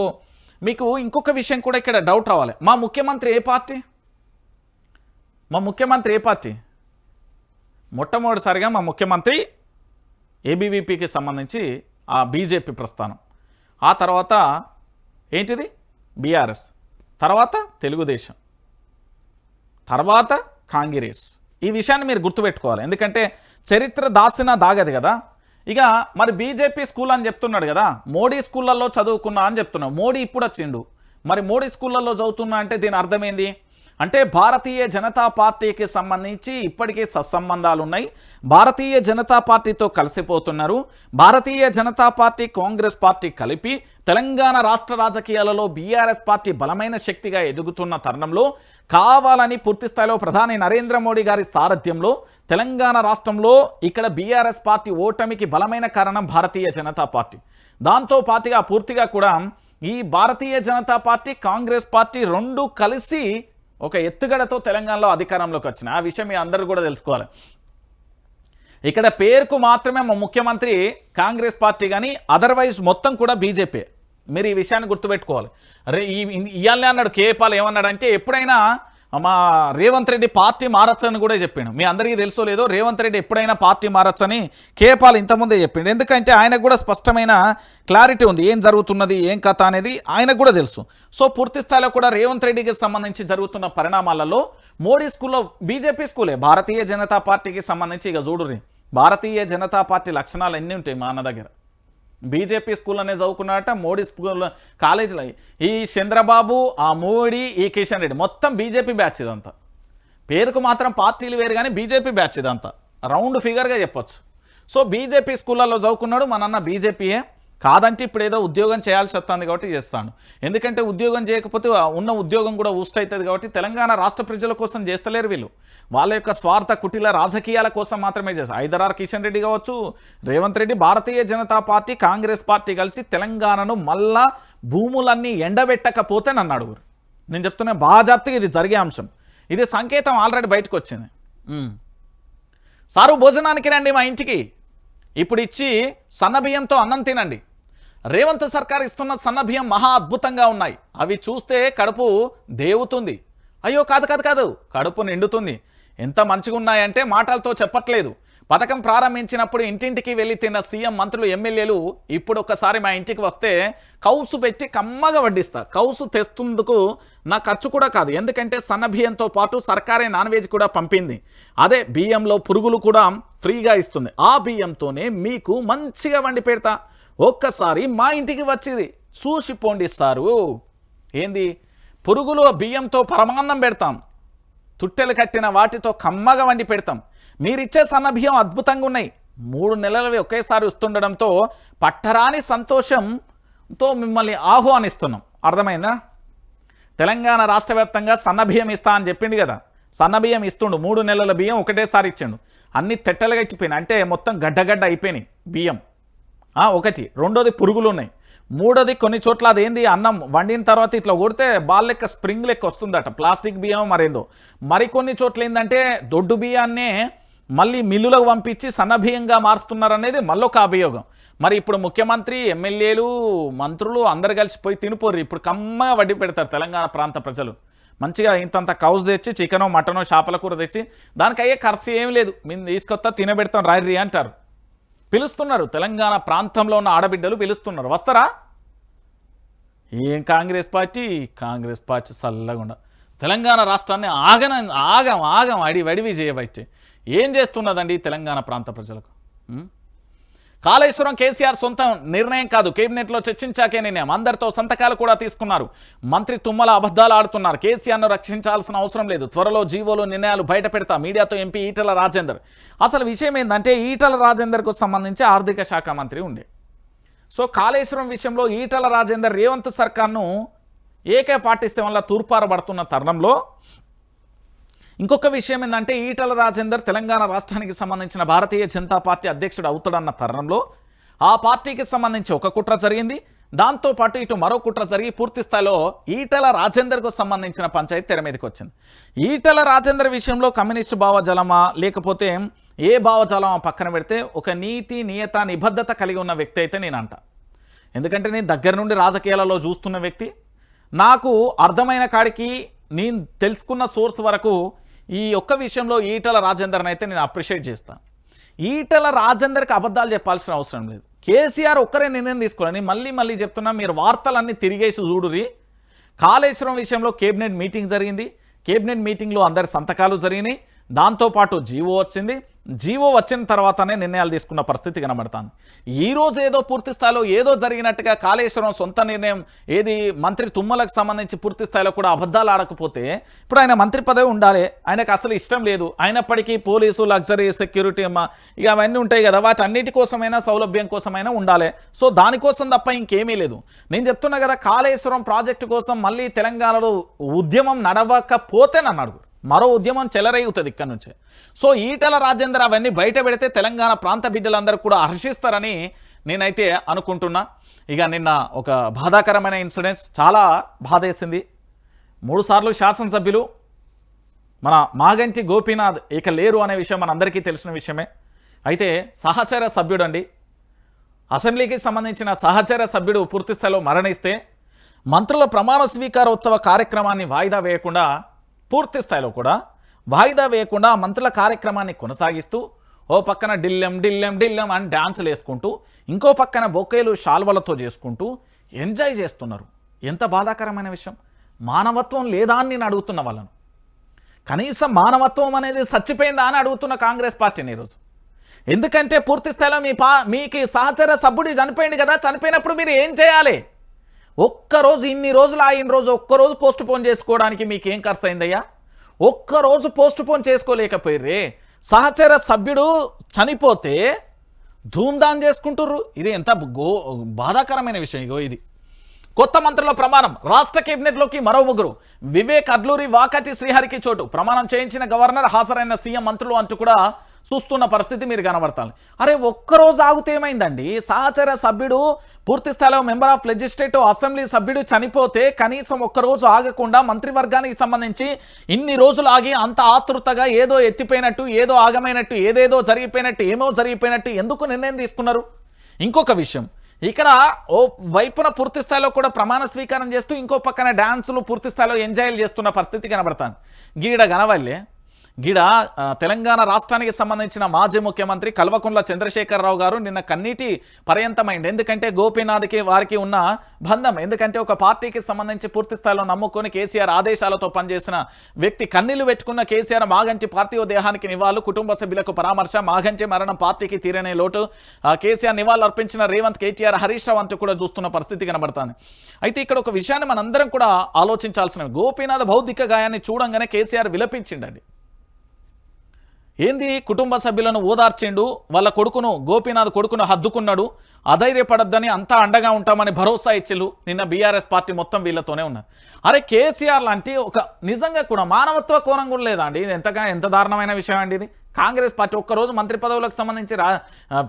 మీకు ఇంకొక విషయం కూడా ఇక్కడ డౌట్ రావాలి. మా ముఖ్యమంత్రి ఏ పార్టీ? మొట్టమొదటిసారిగా మా ముఖ్యమంత్రి ఏబీవీపీకి సంబంధించి ఆ బీజేపీ ప్రస్థానం, ఆ తర్వాత ఏంటిది బీఆర్ఎస్, తర్వాత తెలుగుదేశం, తర్వాత కాంగ్రెస్. ఈ విషయాన్ని మీరు గుర్తుపెట్టుకోవాలి, ఎందుకంటే చరిత్ర దాసిన దాగదు కదా. ఇక మరి బీజేపీ స్కూల్ అని చెప్తున్నాడు కదా, మోడీ స్కూళ్ళల్లో చదువుకున్నా అని చెప్తున్నాడు. మోడీ ఇప్పుడు వచ్చిండు, మరి మోడీ స్కూళ్ళల్లో చదువుతున్నా అంటే దీని అర్థమైంది అంటే భారతీయ జనతా పార్టీకి సంబంధించి ఇప్పటికే సత్సంబంధాలు ఉన్నాయి, భారతీయ జనతా పార్టీతో కలిసిపోతున్నారు. భారతీయ జనతా పార్టీ కాంగ్రెస్ పార్టీ కలిపి తెలంగాణ రాష్ట్ర రాజకీయాలలో బీఆర్ఎస్ పార్టీ బలమైన శక్తిగా ఎదుగుతున్న తరుణంలో కావాలని పూర్తిస్థాయిలో ప్రధాని నరేంద్ర మోడీ గారి సారథ్యంలో తెలంగాణ రాష్ట్రంలో ఇక్కడ బీఆర్ఎస్ పార్టీ ఓటమికి బలమైన కారణం భారతీయ జనతా పార్టీ. దాంతో పాటుగా పూర్తిగా కూడా ఈ భారతీయ జనతా పార్టీ కాంగ్రెస్ పార్టీ రెండు కలిసి ఒక ఎత్తుగడతో తెలంగాణలో అధికారంలోకి వచ్చినాయి. ఆ విషయం మీ అందరూ కూడా తెలుసుకోవాలి. ఇక్కడ పేరుకు మాత్రమే మా ముఖ్యమంత్రి కాంగ్రెస్ పార్టీ కానీ అదర్వైజ్ మొత్తం కూడా బీజేపీ. మీరు ఈ విషయాన్ని గుర్తుపెట్టుకోవాలి. ఇయాలనే అన్నాడు కేపాల్, ఏమన్నాడంటే ఎప్పుడైనా మా రేవంత్ రెడ్డి పార్టీ మారచ్చని కూడా చెప్పిండు. మీ అందరికీ తెలుసో లేదో, రేవంత్ రెడ్డి ఎప్పుడైనా పార్టీ మారచ్చని కేపాల్ ఇంతకుముందే చెప్పిండు. ఎందుకంటే ఆయనకు కూడా స్పష్టమైన క్లారిటీ ఉంది ఏం జరుగుతున్నది ఏం కథ అనేది ఆయనకు కూడా తెలుసు. సో పూర్తి స్థాయిలో కూడా రేవంత్ రెడ్డికి సంబంధించి జరుగుతున్న పరిణామాలలో మోడీ స్కూల్లో బీజేపీ స్కూలే భారతీయ జనతా పార్టీకి సంబంధించి ఇక చూడుర్రి భారతీయ జనతా పార్టీ లక్షణాలు ఎన్ని ఉంటాయి మా అన్న దగ్గర. బీజేపీ స్కూల్ అనేది చదువుకున్నారట, మోడీ స్కూల్ కాలేజీలో ఈ చంద్రబాబు, ఆ మోడీ, ఈ కిషన్ రెడ్డి మొత్తం బీజేపీ బ్యాచ్ ఇదంతా. పేరుకు మాత్రం పార్టీలు వేరు కానీ బీజేపీ బ్యాచ్ ఇదంతా, రౌండ్ ఫిగర్గా చెప్పొచ్చు. సో బీజేపీ స్కూళ్ళల్లో చదువుకున్నాడు మా నాన్న, బీజేపీయే కాదంటే ఇప్పుడు ఏదో ఉద్యోగం చేయాల్సి వస్తుంది కాబట్టి చేస్తాను. ఎందుకంటే ఉద్యోగం చేయకపోతే ఉన్న ఉద్యోగం కూడా ఊస్ట్ అవుతుంది కాబట్టి తెలంగాణ రాష్ట్ర ప్రజల కోసం చేస్తలేరు వీళ్ళు, వాళ్ళ యొక్క స్వార్థ కుటిల రాజకీయాల కోసం మాత్రమే చేస్తారు. ఐదరార్ కిషన్ రెడ్డి కావచ్చు, రేవంత్ రెడ్డి, భారతీయ జనతా పార్టీ కాంగ్రెస్ పార్టీ కలిసి తెలంగాణను మళ్ళా భూములన్నీ ఎండబెట్టకపోతే నన్ను అడుగురు. నేను చెప్తున్నా బాజాప్తిగా ఇది జరిగే అంశం, ఇది సంకేతం ఆల్రెడీ బయటకు వచ్చింది. సారు భోజనానికి రండి మా ఇంటికి, ఇప్పుడు ఇచ్చి సన్నబియ్యంతో అన్నం తినండి. రేవంత్ సర్కార్ ఇస్తున్న సన్నబియ్యం మహా అద్భుతంగా ఉన్నాయి, అవి చూస్తే కడుపు దేవుతుంది. అయ్యో కాదు కాదు కాదు, కడుపు నిండుతుంది. ఎంత మంచిగా ఉన్నాయంటే మాటలతో చెప్పట్లేదు. పథకం ప్రారంభించినప్పుడు ఇంటింటికి వెళ్ళి తిన్న సీఎం, మంత్రులు, ఎమ్మెల్యేలు ఇప్పుడు ఒక్కసారి మా ఇంటికి వస్తే కౌసు పెట్టి కమ్మగా వడ్డిస్తా. కౌసు తెస్తుందుకు నా ఖర్చు కూడా కాదు, ఎందుకంటే సన్న బియ్యంతో పాటు సర్కారే నాన్ వెజ్ కూడా పంపింది. అదే బియ్యంలో పురుగులు కూడా ఫ్రీగా ఇస్తుంది. ఆ బియ్యంతోనే మీకు మంచిగా వండి పెడతా. ఒక్కసారి మా ఇంటికి వచ్చి చూసిపోండి సారు. ఏంది పురుగులు బియ్యంతో పరమాన్నం పెడతాం, తుట్టెలు కట్టిన వాటితో కమ్మగా వండి పెడతాం. మీరిచ్చే సన్న బియ్యం అద్భుతంగా ఉన్నాయి. 3 నెలలవి ఒకేసారి వస్తుండడంతో పట్టరాని సంతోషంతో మిమ్మల్ని ఆహ్వానిస్తున్నాం. అర్థమైందా? తెలంగాణ రాష్ట్ర వ్యాప్తంగా సన్న బియ్యం ఇస్తా అని చెప్పిండు కదా, సన్న బియ్యం ఇస్తుండు. 3 నెలల బియ్యం ఒకటేసారి ఇచ్చిండు. అన్ని తెట్టలు కట్టిపోయినాయి, అంటే మొత్తం గడ్డగడ్డ అయిపోయినాయి బియ్యం. ఒకటి. రెండోది పురుగులు ఉన్నాయి. మూడోది కొన్ని చోట్ల అదేంది అన్నం వండిన తర్వాత ఇట్లా కొడితే బాల్ లెక్క స్ప్రింగ్ లెక్క వస్తుందట, ప్లాస్టిక్ బియ్యం మరేందో. మరికొన్ని చోట్ల ఏంటంటే దొడ్డు బియ్యాన్నే మళ్ళీ మిల్లులకు పంపించి సన్న బియ్యంగా మారుస్తున్నారనేది మళ్ళొక అభియోగం. మరి ఇప్పుడు ముఖ్యమంత్రి, ఎమ్మెల్యేలు, మంత్రులు అందరు కలిసిపోయి తినిపోర్రు. ఇప్పుడు కమ్మగా వడ్డీ పెడతారు తెలంగాణ ప్రాంత ప్రజలు. మంచిగా ఇంతంత కౌస్ తెచ్చి చికెనో మటనో చేపల కూర తెచ్చి దానికి అయ్యే ఖర్చు ఏం లేదు, మేము తీసుకొస్తా తినబెడతాం రాయిర్రి అంటారు. పిలుస్తున్నారు, తెలంగాణ ప్రాంతంలో ఉన్న ఆడబిడ్డలు పిలుస్తున్నారు. వస్తారా? ఏం కాంగ్రెస్ పార్టీ చల్లగుండా తెలంగాణ రాష్ట్రాన్ని ఆగం వడివి చేయబట్టి ఏం చేస్తున్నదండి తెలంగాణ ప్రాంత ప్రజలకు? కాళేశ్వరం కేసీఆర్ సొంత నిర్ణయం కాదు, కేబినెట్లో చర్చించాకే నిర్ణయం. అందరితో సంతకాలు కూడా తీసుకున్నారు. మంత్రి తుమ్మల అబద్ధాలు ఆడుతున్నారు. కేసీఆర్ను రక్షించాల్సిన అవసరం లేదు, త్వరలో జీవోలు నిర్ణయాలు బయట పెడతా. మీడియాతో ఎంపీ ఈటల రాజేందర్. అసలు విషయం ఏంటంటే ఈటల రాజేందర్కు సంబంధించి ఆర్థిక శాఖ మంత్రి ఉండే. సో కాళేశ్వరం విషయంలో ఈటల రాజేందర్ రేవంత్ సర్కార్ను AK-47ల తూర్పారబడుతున్న తరుణంలో ఇంకొక విషయం ఏంటంటే ఈటల రాజేందర్ తెలంగాణ రాష్ట్రానికి సంబంధించిన భారతీయ జనతా పార్టీ అధ్యక్షుడు అవుతాడన్న తరుణంలో ఆ పార్టీకి సంబంధించి ఒక కుట్ర జరిగింది. దాంతోపాటు ఇటు మరో కుట్ర జరిగి పూర్తి స్థాయిలో ఈటల రాజేందర్కు సంబంధించిన పంచాయతీ తెర మీదకి వచ్చింది. ఈటల రాజేందర్ విషయంలో కమ్యూనిస్టు భావజాలమా లేకపోతే ఏ భావజాలమా పక్కన పెడితే ఒక నీతి, నియత, నిబద్ధత కలిగి ఉన్న వ్యక్తి అయితే నేను అంట. ఎందుకంటే నేను దగ్గర నుండి రాజకీయాలలో చూస్తున్న వ్యక్తి, నాకు అర్థమైన కాడికి నేను తెలుసుకున్న సోర్స్ వరకు ఈ ఒక్క విషయంలో ఈటల రాజేందర్ని అయితే నేను అప్రిషియేట్ చేస్తాను. ఈటల రాజేందర్కి అబద్ధాలు చెప్పాల్సిన అవసరం లేదు. కేసీఆర్ ఒక్కరే నిర్ణయం తీసుకోవాలని మళ్ళీ చెప్తున్నా. మీరు వార్తలన్నీ తిరిగేసి చూడురి. కాళేశ్వరం విషయంలో కేబినెట్ మీటింగ్ జరిగింది. కేబినెట్ మీటింగ్లో అందరి సంతకాలు జరిగినాయి. దాంతోపాటు జీవో వచ్చింది. జీవో వచ్చిన తర్వాతనే నిర్ణయాలు తీసుకున్న పరిస్థితి కనబడుతుంది. ఈరోజు ఏదో పూర్తి స్థాయిలో ఏదో జరిగినట్టుగా కాళేశ్వరం సొంత నిర్ణయం ఏది మంత్రి తుమ్మలకు సంబంధించి పూర్తి స్థాయిలో కూడా అబద్ధాలు ఆడకపోతే ఇప్పుడు ఆయన మంత్రి పదవి ఉండాలి, ఆయనకు అసలు ఇష్టం లేదు. అయినప్పటికీ పోలీసు లగ్జరీ సెక్యూరిటీ ఇక అవన్నీ ఉంటాయి కదా, వాటి అన్నిటి కోసమైనా సౌలభ్యం కోసమైనా ఉండాలి. సో దానికోసం తప్ప ఇంకేమీ లేదు. నేను చెప్తున్నా కదా, కాళేశ్వరం ప్రాజెక్టు కోసం మళ్ళీ తెలంగాణలో ఉద్యమం నడవకపోతే నన్ను అడుగు, మరో ఉద్యమం చెలరేగుతుంది ఇక్కడ నుంచే. సో ఈటల రాజేందర్ అవన్నీ బయట పెడితే తెలంగాణ ప్రాంత బిడ్డలందరూ కూడా హర్షిస్తారని నేనైతే అనుకుంటున్నా. ఇక నిన్న ఒక బాధాకరమైన ఇన్సిడెంట్స్ చాలా బాధేసింది. 3 సార్లు శాసనసభ్యులు మన మాగంటి గోపీనాథ్ ఇక లేరు అనే విషయం మనందరికీ తెలిసిన విషయమే. అయితే సహచర సభ్యుడు అండి, అసెంబ్లీకి సంబంధించిన సహచర సభ్యుడు పూర్తి స్థాయిలో మరణిస్తే మంత్రుల ప్రమాణ స్వీకారోత్సవ కార్యక్రమాన్ని వాయిదా వేయకుండా పూర్తి స్థాయిలో కూడా వాయిదా వేయకుండా మంత్రుల కార్యక్రమాన్ని కొనసాగిస్తూ ఓ పక్కన డిల్లెం డిల్లెం డిల్లెం అని డ్యాన్సులు వేసుకుంటూ ఇంకో పక్కన బొకేలు శాల్వలతో చేసుకుంటూ ఎంజాయ్ చేస్తున్నారు. ఎంత బాధాకరమైన విషయం. మానవత్వం లేదా అని నేను అడుగుతున్న వాళ్ళను. కనీసం మానవత్వం అనేది చచ్చిపోయిందా అని అడుగుతున్న కాంగ్రెస్ పార్టీని ఈరోజు. ఎందుకంటే పూర్తి స్థాయిలో మీకు సహచర సభ్యుడు చనిపోయింది కదా, చనిపోయినప్పుడు మీరు ఏం చేయాలి? ఒక్కరోజు ఇన్ని రోజులు ఆగిన రోజు ఒక్కరోజు పోస్ట్ పోన్ చేసుకోవడానికి మీకేం ఖర్చు అయిందయ్యా? ఒక్కరోజు పోస్ట్ పోన్ చేసుకోలేకపోయిర్రే. సహచర సభ్యుడు చనిపోతే ధూమ్ధాం చేసుకుంటుర్రు. ఇది ఎంత బాధాకరమైన విషయం. ఇగో ఇది కొత్త మంత్రుల ప్రమాణం. రాష్ట్ర కేబినెట్లోకి మరో 3 వివేక్, అడ్లూరి, వాకటి శ్రీహరికి చోటు. ప్రమాణం చేయించిన గవర్నర్, హాజరైన సీఎం, మంత్రులు అంటూ కూడా చూస్తున్న పరిస్థితి మీరు కనబడతాను. అరే ఒక్కరోజు ఆగితే ఏమైందండి? సహచర సభ్యుడు పూర్తి స్థాయిలో మెంబర్ ఆఫ్ లెజిస్లేటివ్ అసెంబ్లీ సభ్యుడు చనిపోతే కనీసం ఒక్కరోజు ఆగకుండా మంత్రివర్గానికి సంబంధించి ఇన్ని రోజులు ఆగి అంత ఆతృతగా ఏదో ఎత్తిపోయినట్టు, ఏదో ఆగమైనట్టు, ఏదేదో జరిగిపోయినట్టు, ఏమో జరిగిపోయినట్టు ఎందుకు నిర్ణయం తీసుకున్నారు? ఇంకొక విషయం, ఇక్కడ ఓ వైపున పూర్తి స్థాయిలో కూడా ప్రమాణ స్వీకారం చేస్తూ ఇంకో పక్కన డ్యాన్సులు పూర్తి స్థాయిలో ఎంజాయ్లు చేస్తున్న పరిస్థితి కనబడుతుంది. గీడ గనవల్లే గీడ తెలంగాణ రాష్ట్రానికి సంబంధించిన మాజీ ముఖ్యమంత్రి కల్వకుంట్ల చంద్రశేఖరరావు గారు నిన్న కన్నీటి పర్యంతమైంది. ఎందుకంటే గోపీనాథ్కి వారికి ఉన్న బంధం, ఎందుకంటే ఒక పార్టీకి సంబంధించి పూర్తి స్థాయిలో నమ్ముకొని కేసీఆర్ ఆదేశాలతో పనిచేసిన వ్యక్తి, కన్నీళ్లు పెట్టుకున్న కేసీఆర్ మాగంటి పార్థివ దేహానికి నివాళులు, కుటుంబ సభ్యులకు పరామర్శ, మాగంటి మరణం పార్టీకి తీరనే లోటు, కేసీఆర్ నివాళులు అర్పించిన రేవంత్, కేటీఆర్, హరీష్ రావు అంటూ కూడా చూస్తున్న పరిస్థితి కనబడుతుంది. అయితే ఇక్కడ ఒక విషయాన్ని మనందరం కూడా ఆలోచించాల్సిన, గోపీనాథ్ భౌతిక గాయాన్ని చూడంగానే కేసీఆర్ విలపించిండండి. ఏంది, కుటుంబ సభ్యులను ఓదార్చిండు, వాళ్ళ కొడుకును గోపీనాథ్ కొడుకును హద్దుకున్నాడు, అధైర్యపడద్దని అంతా అండగా ఉంటామని భరోసా ఇచ్చిళ్ళు. నిన్న బీఆర్ఎస్ పార్టీ మొత్తం వీళ్ళతోనే ఉన్నారు. అరే కేసీఆర్ లాంటి ఒక నిజంగా కూడా మానవత్వ కోణం కూడా లేదా అండి? ఎంత దారుణమైన విషయం అండి ఇది. కాంగ్రెస్ పార్టీ ఒక్కరోజు మంత్రి పదవులకు సంబంధించి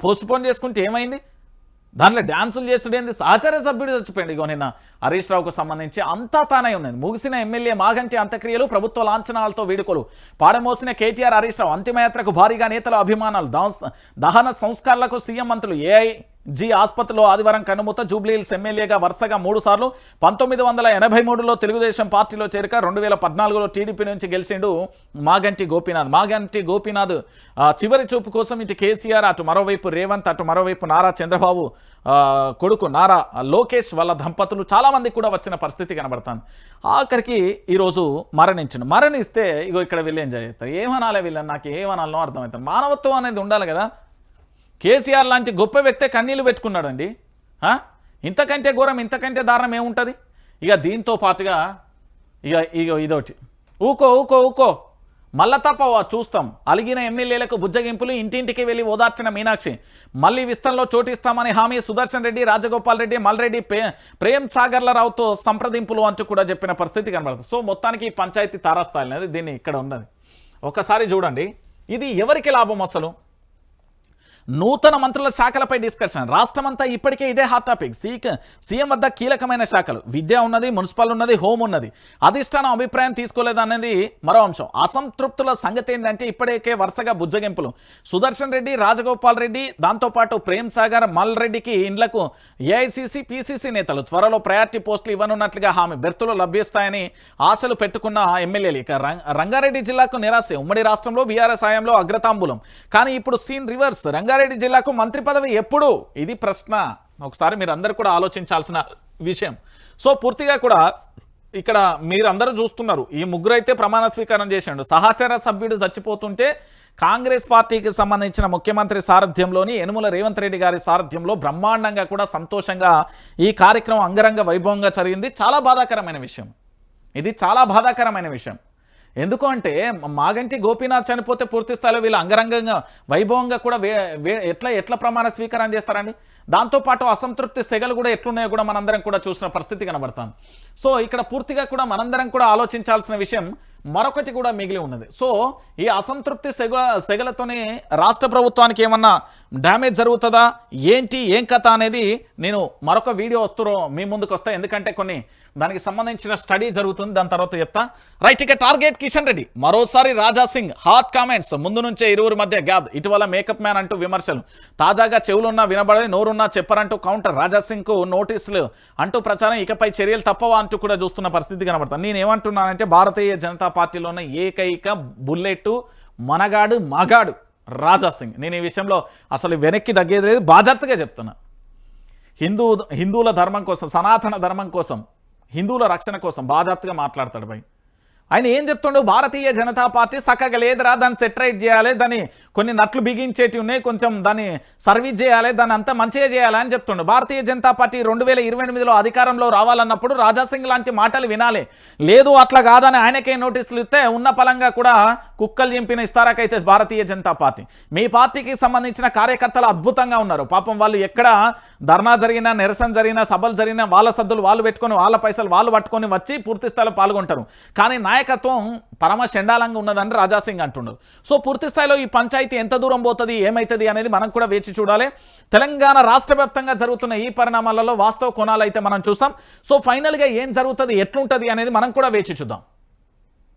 పోస్ట్ పోన్ చేసుకుంటే ఏమైంది? దాంట్లో డ్యాన్సులు చేసుడేంది? సహచర సభ్యుడు చచ్చిపోయింది. ఇగో నిన్న హరీష్ రావుకు సంబంధించి అంతా తానే ఉన్నది. ముగిసిన ఎమ్మెల్యే మాగంటి అంత్యక్రియలు, ప్రభుత్వ లాంఛనాలతో వేడుకలు, పాడమోసిన కేటీఆర్, హరీష్ రావు అంతిమయాత్రకు భారీగా నేతల అభిమానాలు, దహన సంస్కారాలకు సీఎం, మంత్రులు. ఏఐజీ ఆసుపత్రిలో ఆదివారం కన్నుమూత. జూబ్లీహిల్స్ ఎమ్మెల్యేగా వరుసగా 3 సార్లు. 1983లో తెలుగుదేశం పార్టీలో చేరిక, 2014లో టీడీపీ నుంచి గెలిచిండు మాగంటి గోపీనాథ్. మాగంటి గోపీనాథ్ చివరి చూపు కోసం ఇటు కేసీఆర్, అటు మరోవైపు రేవంత్, అటు మరోవైపు నారా చంద్రబాబు కొడుకు నారా లోకేష్ వాళ్ళ దంపతులు చాలామంది కూడా వచ్చిన పరిస్థితి కనబడుతుంది. ఆఖరికి ఈరోజు మరణిస్తే ఇగో ఇక్కడ వీళ్ళు ఎంజాయ్ చేస్తారు. ఏమనాలే వీళ్ళని, నాకు ఏమనాలనో అర్థమవుతుంది. మానవత్వం అనేది ఉండాలి కదా. కేసీఆర్ లాంటి గొప్ప వ్యక్తే కన్నీళ్ళు పెట్టుకున్నాడండి. ఇంతకంటే ఘోరం, ఇంతకంటే దారుణం ఏముంటుంది? ఇక దీంతో పాటుగా ఇక ఇదొకటి, ఊకో మళ్ళా తప్ప చూస్తాం. అలిగిన ఎమ్మెల్యేలకు బుజ్జగింపులు, ఇంటింటికి వెళ్ళి ఓదార్చిన మీనాక్షి. మళ్ళీ విస్తరణలో చోటిస్తామని హామీ, సుదర్శన్ రెడ్డి, రాజగోపాల్ రెడ్డి, మల్రెడ్డి, ప్రేమ్ సాగర్లరావుతో సంప్రదింపులు అంటూ కూడా చెప్పిన పరిస్థితి కనబడుతుంది. సో మొత్తానికి పంచాయతీ తారాస్థాయి అనేది దీన్ని ఇక్కడ ఉన్నది. ఒకసారి చూడండి, ఇది ఎవరికి లాభం అసలు? నూతన మంత్రుల శాఖలపై డిస్కషన్. రాష్ట్రమంతా ఇప్పటికే ఇదే హాట్ టాపిక్. సీఎం వద్ద కీలకమైన శాఖలు విద్య ఉన్నది, మున్సిపల్ ఉన్నది, హోం ఉన్నది. అధిష్టానం అభిప్రాయం తీసుకోలేదు అనేది మరో అంశం. అసంతృప్తుల సంగతి ఏంటంటే ఇప్పటికే వరుసగా బుజ్జగింపులు. సుదర్శన్ రెడ్డి, రాజగోపాల్ రెడ్డి, దాంతోపాటు ప్రేమ్ సాగర్, మల్ రెడ్డికి ఇండ్లకు ఏఐసీసీ, పీసీసీ నేతలు త్వరలో ప్రయారిటీ పోస్టులు ఇవ్వనున్నట్లుగా హామీ. బెర్తులు లభ్యస్తాయని ఆశలు పెట్టుకున్న ఎమ్మెల్యేలు. ఇక రంగారెడ్డి జిల్లాకు నిరాశ. ఉమ్మడి రాష్ట్రంలో బీఆర్ఎస్ హయాంలో అగ్రతాంబూలం. కానీ ఇప్పుడు సీన్ రివర్స్. రంగారెడ్డి జిల్లాకు మంత్రి పదవి ఎప్పుడు? ఇది ప్రశ్న. ఒకసారి మీరు అందరూ కూడా ఆలోచించాల్సిన విషయం. సో పూర్తిగా కూడా ఇక్కడ మీరు అందరూ చూస్తున్నారు, ఈ ముగ్గురు అయితే ప్రమాణ స్వీకారం చేసిండు. సహచర సభ్యుడు చచ్చిపోతుంటే కాంగ్రెస్ పార్టీకి సంబంధించిన ముఖ్యమంత్రి సారథ్యంలోని యనుమల రేవంత్ రెడ్డి గారి సారథ్యంలో బ్రహ్మాండంగా కూడా సంతోషంగా ఈ కార్యక్రమం అంగరంగ వైభవంగా జరిగింది. చాలా బాధాకరమైన విషయం ఇది, చాలా బాధాకరమైన విషయం. ఎందుకు అంటే మాగంటి గోపీనాథ్ చనిపోతే పూర్తి స్థాయిలో వీళ్ళు అంగరంగంగా వైభవంగా కూడా ఎట్లా ప్రమాణ స్వీకారం చేస్తారండి. దాంతోపాటు అసంతృప్తి సెగలు కూడా ఎట్లున్నాయో కూడా మనందరం కూడా చూసిన పరిస్థితి కనబడుతుంది. సో ఇక్కడ పూర్తిగా కూడా మనందరం కూడా ఆలోచించాల్సిన విషయం మరొకటి కూడా మిగిలి ఉన్నది. సో ఈ అసంతృప్తి సెగలతోనే రాష్ట్ర ప్రభుత్వానికి ఏమన్నా డ్యామేజ్ జరుగుతుందా ఏంటి, ఏం కథ అనేది నేను మరొక వీడియో మీ ముందుకు వస్తా. ఎందుకంటే కొన్ని దానికి సంబంధించిన స్టడీ జరుగుతుంది, దాని తర్వాత చెప్తా. రైట్. ఇక టార్గెట్ కిషన్ రెడ్డి మరోసారి రాజా సింగ్ హాట్ కామెంట్స్. ముందు నుంచే ఇరువురి మధ్య గ్యాప్. ఇటీవల మేకప్ మ్యాన్ అంటూ విమర్శలు. తాజాగా చెవులున్నా వినబడే, నోరున్నా చెప్పరంటూ కౌంటర్. రాజా సింగ్ కు నోటీసులు అంటూ ప్రచారం. ఇకపై చర్యలు తప్పవా అంటూ కూడా చూస్తున్న పరిస్థితి కనబడుతుంది. నేను ఏమంటున్నానంటే భారతీయ జనతా పార్టీలోనే ఏకైక బుల్లెట్ మనగాడు మగాడు రాజా సింగ్. నేను ఈ విషయంలో అసలు వెనక్కి తగ్గేది లేదు, బాధ్యతగా చెప్తున్నా. హిందువుల ధర్మం కోసం, సనాతన ధర్మం కోసం, హిందువుల రక్షణ కోసం బాధ్యతగా మాట్లాడతాడు భయ్. ఆయన ఏం చెప్తుండో, భారతీయ జనతా పార్టీ చక్కగా లేదురా, దాన్ని సెటరైట్ చేయాలి, దాన్ని కొన్ని నట్లు బిగించేటి ఉన్నాయి, కొంచెం దాన్ని సర్వీస్ చేయాలి, దాన్ని అంతా మంచిగా చేయాలి అని చెప్తుండు. భారతీయ జనతా పార్టీ 2028లో అధికారంలో రావాలన్నప్పుడు రాజాసింగ్ లాంటి మాటలు వినాలి. లేదు అట్లా కాదని ఆయనకే నోటీసులు ఇస్తే ఉన్న పలంగా కూడా కుక్కలు చింపిన ఇస్తారాకైతే భారతీయ జనతా పార్టీ. మీ పార్టీకి సంబంధించిన కార్యకర్తలు అద్భుతంగా ఉన్నారు పాపం. వాళ్ళు ఎక్కడ ధర్నా జరిగినా, నిరసన జరిగినా, సభలు జరిగినా వాళ్ళ సద్దులు వాళ్ళు పెట్టుకొని, వాళ్ళ పైసలు వాళ్ళు పట్టుకొని వచ్చి పూర్తి స్థాయిలో పాల్గొంటారు. కానీ నాయకత్వం పరమ చండాలంగా ఉన్నదని రాజాసింగ్ అంటున్నారు. సో పూర్తి స్థాయిలో ఈ పంచాయతీ ఎంత దూరం పోతుంది, ఏమైతుంది అనేది మనం కూడా వేచి చూడాలి. తెలంగాణ రాష్ట్ర వ్యాప్తంగా జరుగుతున్న ఈ పరిణామాలలో వాస్తవ కోణాలు అయితే మనం చూసాం. సో ఫైనల్గా ఏం జరుగుతుంది, ఎట్లుంటుంది అనేది మనం కూడా వేచి చూద్దాం.